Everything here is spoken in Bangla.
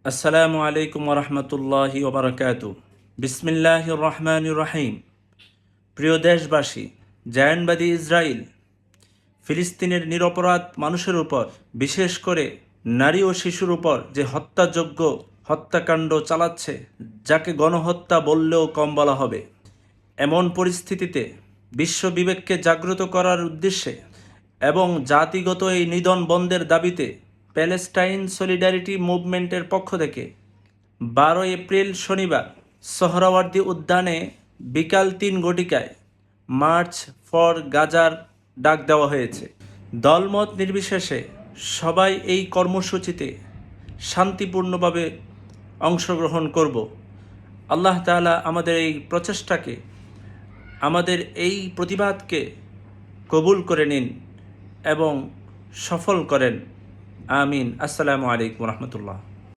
আসসালামু আলাইকুম ওরহমতুল্লাহি ওবরাকাতু। বিসমিল্লাহির রহমানির রহিম। প্রিয় দেশবাসী, জায়নবাদী ইসরায়েল ফিলিস্তিনের নিরপরাধ মানুষের উপর, বিশেষ করে নারী ও শিশুর উপর যে হত্যাযোগ্য হত্যাকাণ্ড চালাচ্ছে, যাকে গণহত্যা বললেও কম বলা হবে, এমন পরিস্থিতিতে বিশ্ব বিবেককে জাগ্রত করার উদ্দেশ্যে এবং জাতিগত এই নিধন বন্ধের দাবিতে প্যালেস্টাইন সলিডারিটি মুভমেন্টের পক্ষ থেকে 12 এপ্রিল শনিবার সোহরাওয়ার্দী উদ্যানে বিকাল 3 ঘটিকায় মার্চ ফর গাজার ডাক দেওয়া হয়েছে। দলমত নির্বিশেষে সবাই এই কর্মসূচিতে শান্তিপূর্ণভাবে অংশগ্রহণ করব। আল্লাহ তাআলা আমাদের এই প্রচেষ্টাকে, আমাদের এই প্রতিবাদকে কবুল করে নিন এবং সফল করেন। আমিন। আসসালামু আলাইকুম রহমতুল্লাহ।